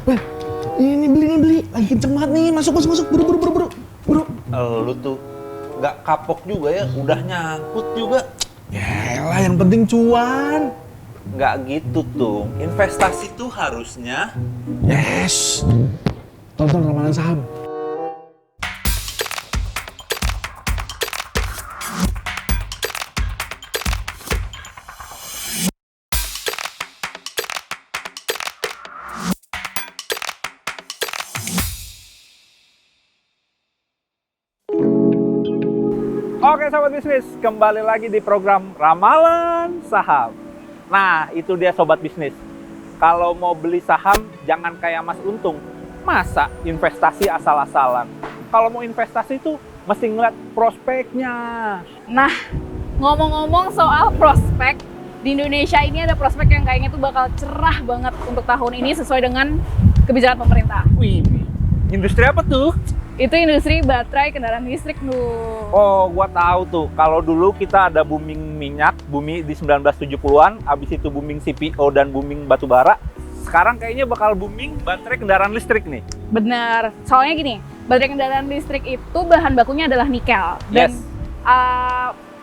Bre. Ini beli. Lagi kenceng banget nih. Masuk. Buru. Lu tuh nggak kapok juga ya, udah nyangkut juga. Yaelah, yang penting cuan. Nggak gitu tuh, investasi tuh harusnya. Yes. Tonton ramalan saham. Oke Sobat Bisnis, kembali lagi di program Ramalan Saham. Nah, itu dia Sobat Bisnis. Kalau mau beli saham, jangan kayak Mas Untung. Masa investasi asal-asalan? Kalau mau investasi tuh mesti ngeliat prospeknya. Nah, ngomong-ngomong soal prospek, di Indonesia ini ada prospek yang kayaknya tuh bakal cerah banget untuk tahun ini sesuai dengan kebijakan pemerintah. Wih, industri apa tuh? Itu industri baterai kendaraan listrik, tuh. Oh, gua tahu tuh. Kalau dulu kita ada booming minyak, bumi di 1970-an, habis itu booming CPO dan booming batu bara. Sekarang kayaknya bakal booming baterai kendaraan listrik nih. Benar. Soalnya gini, baterai kendaraan listrik itu bahan bakunya adalah nikel. Dan Yes.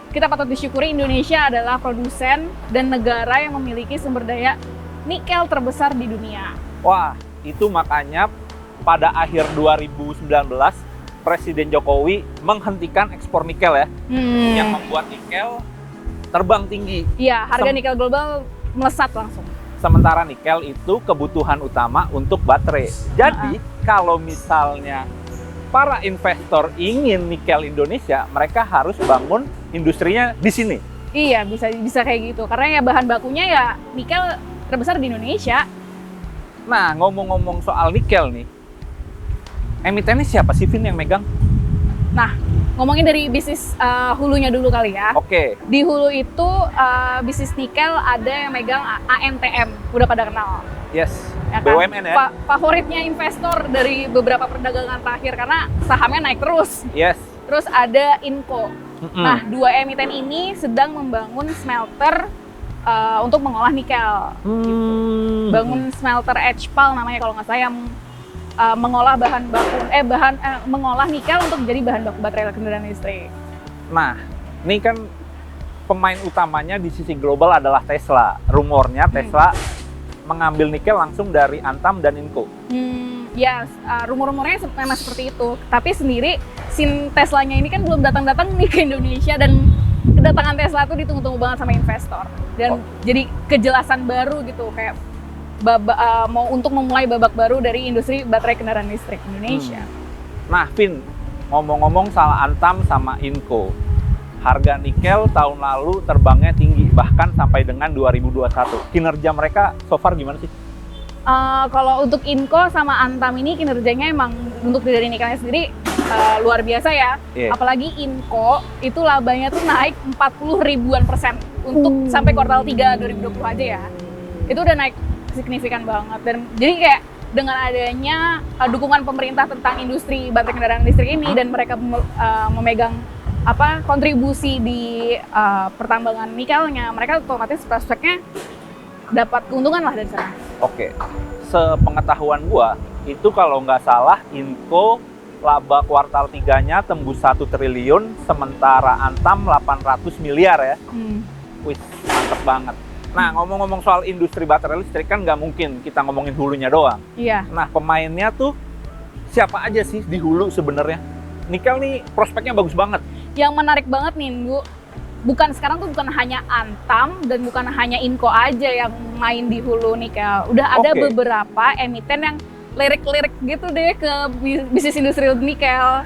kita patut disyukuri Indonesia adalah produsen dan negara yang memiliki sumber daya nikel terbesar di dunia. Wah, itu makanya pada akhir 2019 Presiden Jokowi menghentikan ekspor nikel ya, yang membuat nikel terbang tinggi. Iya, harga nikel global melesat langsung. Sementara nikel itu kebutuhan utama untuk baterai. Jadi kalau misalnya para investor ingin nikel Indonesia, mereka harus bangun industrinya di sini. Iya, bisa kayak gitu. Karena ya bahan bakunya ya nikel terbesar di Indonesia. Nah, ngomong-ngomong soal nikel nih, emitennya siapa sih, Vin, yang megang? Nah, ngomongin dari bisnis hulunya dulu kali ya. Oke. Di hulu itu bisnis nikel ada yang megang ANTM, udah pada kenal. Yes, Ya kan? BUMN ya? Favoritnya investor dari beberapa perdagangan terakhir karena sahamnya naik terus. Yes. Terus ada Inco. Mm-mm. Nah, dua emiten ini sedang membangun smelter untuk mengolah nikel. Bangun smelter HPAL namanya kalau nggak salah, yang mengolah bahan baku mengolah nikel untuk menjadi bahan baku baterai kendaraan listrik. Nah, ini kan pemain utamanya di sisi global adalah Tesla. Rumornya Tesla mengambil nikel langsung dari Antam dan Inco. Ya, rumor-rumornya memang seperti itu. Tapi sendiri, Teslanya ini kan belum datang-datang nih ke Indonesia, dan kedatangan Tesla tuh ditunggu-tunggu banget sama investor. Dan jadi kejelasan baru gitu, kayak mau untuk memulai babak baru dari industri baterai kendaraan listrik Indonesia. Nah, Vin, ngomong-ngomong salah Antam sama Inco, harga nikel tahun lalu terbangnya tinggi, bahkan sampai dengan 2021. Kinerja mereka so far gimana sih? Kalau untuk Inco sama Antam ini kinerjanya emang untuk dari nikelnya sendiri luar biasa ya. Yeah. Apalagi Inco itu labanya tuh naik 40 ribuan persen untuk sampai kuartal 3 2020 aja ya. Itu udah naik signifikan banget, dan jadi kayak dengan adanya dukungan pemerintah tentang industri baterai kendaraan listrik ini, dan mereka memegang kontribusi di pertambangan nikelnya, mereka otomatis prospeknya dapat keuntungan lah dari sana. Oke, sepengetahuan gua itu kalau nggak salah Inco laba kuartal 3-nya tembus 1 triliun, sementara Antam 800 miliar ya. Wih, mantep banget. Nah, ngomong-ngomong soal industri baterai listrik kan nggak mungkin kita ngomongin hulunya doang. Iya. Nah, pemainnya tuh siapa aja sih di hulu sebenarnya? Nikel nih prospeknya bagus banget. Yang menarik banget nih, Bu, bukan hanya Antam dan bukan hanya Inco aja yang main di hulu nikel. Udah ada beberapa emiten yang lirik-lirik gitu deh ke bisnis industri nikel.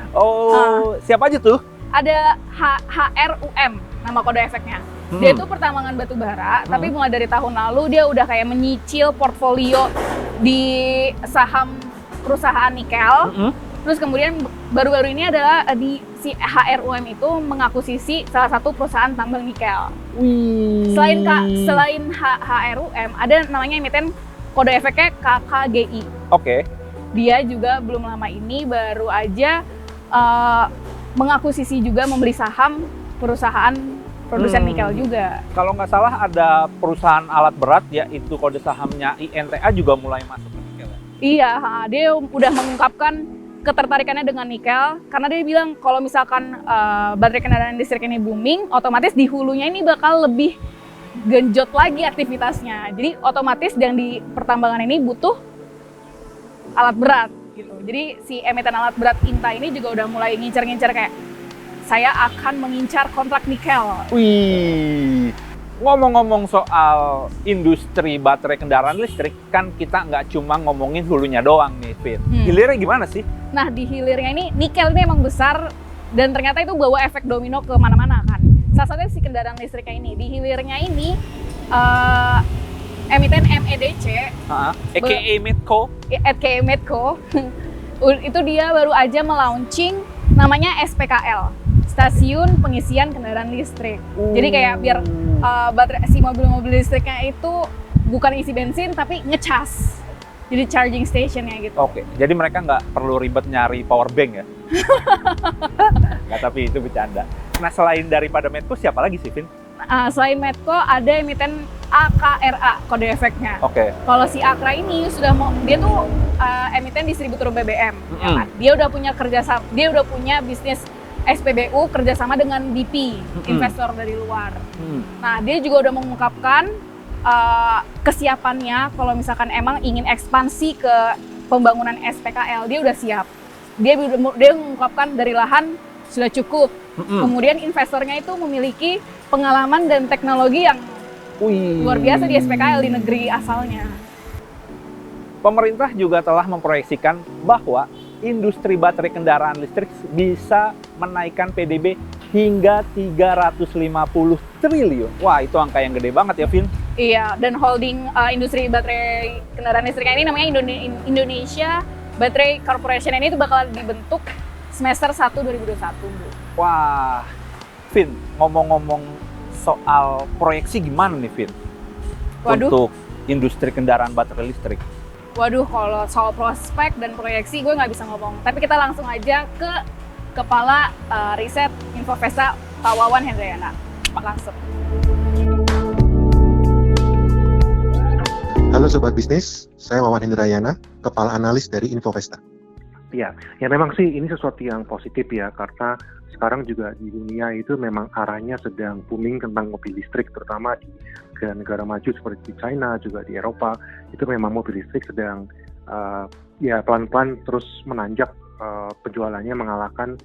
Siapa aja tuh? Ada HRUM, nama kode efeknya. Dia itu pertambangan batu bara, tapi mulai dari tahun lalu dia udah kayak menyicil portfolio di saham perusahaan nikel. Terus kemudian baru-baru ini adalah si HRUM itu mengakuisisi salah satu perusahaan tambang nikel. Selain HRUM, ada namanya emiten kode efeknya KKGI. Oke. Dia juga belum lama ini baru aja mengakuisisi juga membeli saham perusahaan produsen nikel juga. Kalau nggak salah ada perusahaan alat berat yaitu kode sahamnya INTA juga mulai masuk ke nikel ya? Iya, dia udah mengungkapkan ketertarikannya dengan nikel karena dia bilang kalau misalkan baterai kendaraan listrik ini booming, otomatis di hulunya ini bakal lebih genjot lagi aktivitasnya. Jadi otomatis yang di pertambangan ini butuh alat berat gitu. Jadi si emiten alat berat INTA ini juga udah mulai ngincer-ngincer kayak saya akan mengincar kontrak nikel. Wih, ngomong-ngomong soal industri baterai kendaraan listrik, kan kita nggak cuma ngomongin hulunya doang nih, Vin. Hilirnya gimana sih? Nah, di hilirnya ini, nikel ini emang besar, dan ternyata itu bawa efek domino ke mana-mana kan. Salah satunya si kendaraan listriknya ini. Di hilirnya ini, emiten MEDC, aka Medco. Medco, itu dia baru aja melaunching namanya SPKL, Stasiun Pengisian Kendaraan Listrik. Jadi kayak biar baterai si mobil-mobil listriknya itu bukan isi bensin tapi ngecas. Jadi charging stationnya gitu. Oke, jadi mereka nggak perlu ribet nyari power bank ya? Nggak, tapi itu bercanda. Nah, selain daripada Medco, siapa lagi sih, Vin? Selain Medco, ada emiten AKRA kode efeknya. Oke. Kalau si AKRA ini dia tuh emiten distributor BBM. Ya kan? Dia udah punya bisnis SPBU kerjasama dengan BP, investor dari luar. Nah, dia juga udah mengungkapkan kesiapannya kalau misalkan emang ingin ekspansi ke pembangunan SPKL, dia udah siap. Dia mengungkapkan dari lahan sudah cukup. Kemudian investornya itu memiliki pengalaman dan teknologi yang luar biasa di SPKL di negeri asalnya. Pemerintah juga telah memproyeksikan bahwa industri baterai kendaraan listrik bisa menaikkan PDB hingga 350 triliun. Wah, itu angka yang gede banget ya, Vin? Iya, dan holding industri baterai kendaraan listrik ini namanya Indonesia Battery Corporation. Ini itu bakal dibentuk semester 1 2021, Bu. Wah, Vin, ngomong-ngomong soal proyeksi gimana nih, Vin? Waduh. Untuk industri kendaraan baterai listrik. Waduh, kalau soal prospek dan proyeksi gue nggak bisa ngomong. Tapi kita langsung aja ke Kepala Riset Infovesta, Pak Wawan Hendriana. Langsung. Halo Sobat Bisnis, saya Wawan Hendrayana, Kepala Analis dari Infovesta. Ya memang sih ini sesuatu yang positif ya, karena sekarang juga di dunia itu memang arahnya sedang booming tentang mobil listrik, terutama di negara maju seperti China, juga di Eropa, itu memang mobil listrik sedang ya pelan-pelan terus menanjak penjualannya mengalahkan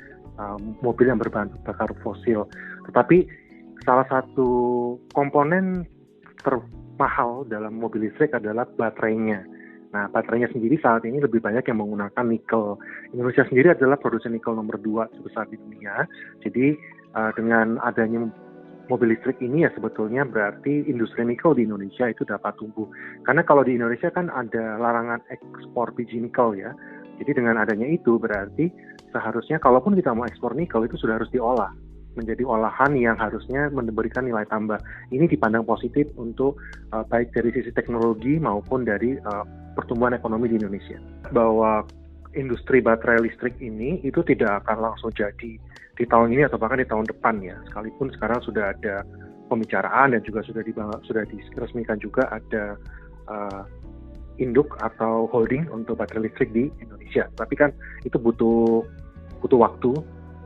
mobil yang berbahan bakar fosil. Tetapi salah satu komponen termahal dalam mobil listrik adalah baterainya. Nah, baterainya sendiri saat ini lebih banyak yang menggunakan nikel. Indonesia sendiri adalah produsen nikel nomor 2 terbesar di dunia. Jadi dengan adanya mobil listrik ini ya sebetulnya berarti industri nikel di Indonesia itu dapat tumbuh. Karena kalau di Indonesia kan ada larangan ekspor biji nikel ya. Jadi dengan adanya itu berarti seharusnya kalaupun kita mau ekspor nikel itu sudah harus diolah menjadi olahan yang harusnya memberikan nilai tambah. Ini dipandang positif untuk baik dari sisi teknologi maupun dari pertumbuhan ekonomi di Indonesia. Bahwa industri baterai listrik ini itu tidak akan langsung jadi di tahun ini atau bahkan di tahun depan ya. Sekalipun sekarang sudah ada pembicaraan dan juga sudah diresmikan juga ada induk atau holding untuk baterai listrik di Indonesia. Tapi kan itu butuh waktu.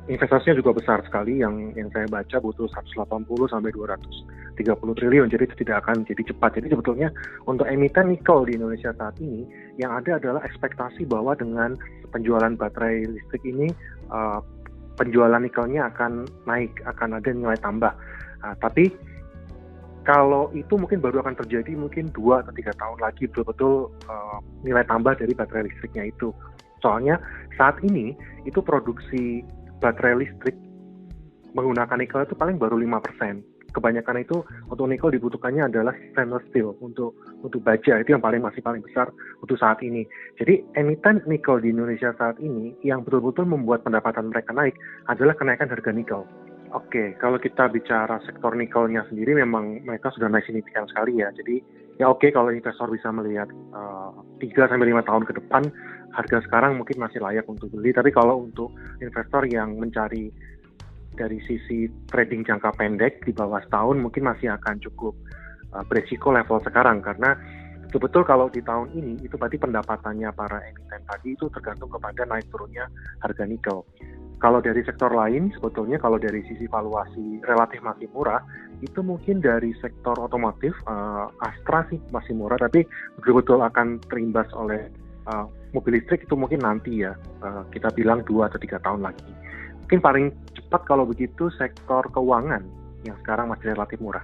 Investasinya juga besar sekali, yang saya baca butuh 180 sampai 230 triliun, jadi itu tidak akan jadi cepat. Jadi sebetulnya untuk emiten nikel di Indonesia saat ini, yang ada adalah ekspektasi bahwa dengan penjualan baterai listrik ini, penjualan nikelnya akan naik, akan ada nilai tambah. Tapi kalau itu mungkin baru akan terjadi mungkin 2 atau 3 tahun lagi betul-betul nilai tambah dari baterai listriknya itu. Soalnya saat ini itu produksi baterai listrik menggunakan nikel itu paling baru 5%. Kebanyakan itu untuk nikel dibutuhkannya adalah stainless steel untuk baja, itu yang masih paling besar untuk saat ini. Jadi emiten nikel di Indonesia saat ini yang betul-betul membuat pendapatan mereka naik adalah kenaikan harga nikel. Oke, kalau kita bicara sektor nikelnya sendiri memang mereka sudah naik signifikan sekali ya. Jadi ya oke, kalau investor bisa melihat 3-5 tahun ke depan, harga sekarang mungkin masih layak untuk beli. Tapi kalau untuk investor yang mencari dari sisi trading jangka pendek di bawah setahun mungkin masih akan cukup beresiko level sekarang, karena betul-betul kalau di tahun ini itu berarti pendapatannya para emiten tadi itu tergantung kepada naik turunnya harga nikel. Kalau dari sektor lain, sebetulnya kalau dari sisi valuasi relatif masih murah, itu mungkin dari sektor otomotif, Astra sih masih murah, tapi betul-betul akan terimbas oleh mobil listrik itu mungkin nanti ya, kita bilang 2 atau 3 tahun lagi. Mungkin paling cepat kalau begitu sektor keuangan yang sekarang masih relatif murah.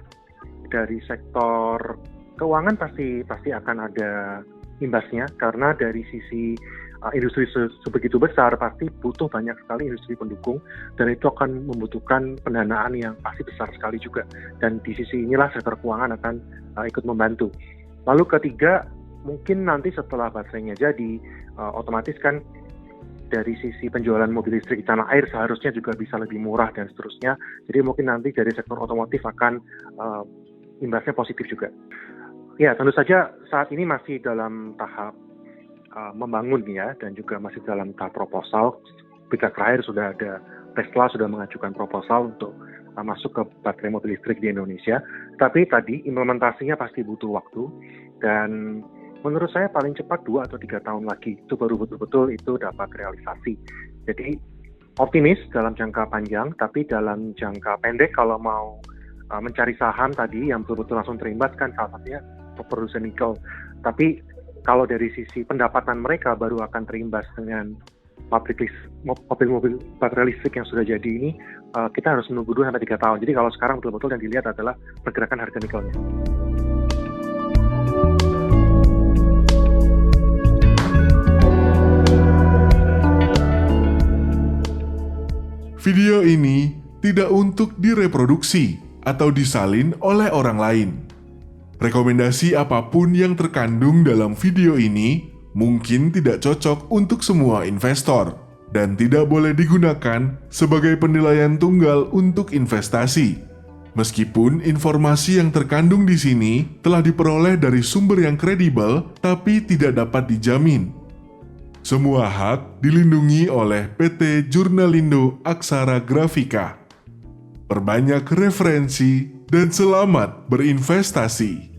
Dari sektor keuangan pasti akan ada imbasnya, karena dari sisi industri sebegitu besar pasti butuh banyak sekali industri pendukung, dan itu akan membutuhkan pendanaan yang pasti besar sekali juga, dan di sisi inilah sektor keuangan akan ikut membantu. Lalu ketiga, mungkin nanti setelah baterainya jadi, otomatis kan dari sisi penjualan mobil listrik di tanah air seharusnya juga bisa lebih murah dan seterusnya. Jadi mungkin nanti dari sektor otomotif akan imbasnya positif juga. Ya, tentu saja saat ini masih dalam tahap membangun ya, dan juga masih dalam tahap proposal. Berita terakhir sudah ada, Tesla sudah mengajukan proposal untuk masuk ke baterai mobil listrik di Indonesia. Tapi tadi implementasinya pasti butuh waktu, dan menurut saya paling cepat 2 atau 3 tahun lagi itu baru betul-betul itu dapat realisasi. Jadi optimis dalam jangka panjang, tapi dalam jangka pendek kalau mau mencari saham tadi yang betul-betul langsung terimbas kan salah satunya produsen nikel. Tapi kalau dari sisi pendapatan mereka baru akan terimbas dengan mobil-mobil baterai listrik yang sudah jadi ini, kita harus menunggu 2 sampai 3 tahun. Jadi kalau sekarang betul-betul yang dilihat adalah pergerakan harga nikelnya. Video ini tidak untuk direproduksi atau disalin oleh orang lain. Rekomendasi apapun yang terkandung dalam video ini mungkin tidak cocok untuk semua investor dan tidak boleh digunakan sebagai penilaian tunggal untuk investasi. Meskipun informasi yang terkandung di sini telah diperoleh dari sumber yang kredibel, tapi tidak dapat dijamin. Semua hak dilindungi oleh PT Jurnalindo Aksara Grafika. Perbanyak referensi dan selamat berinvestasi.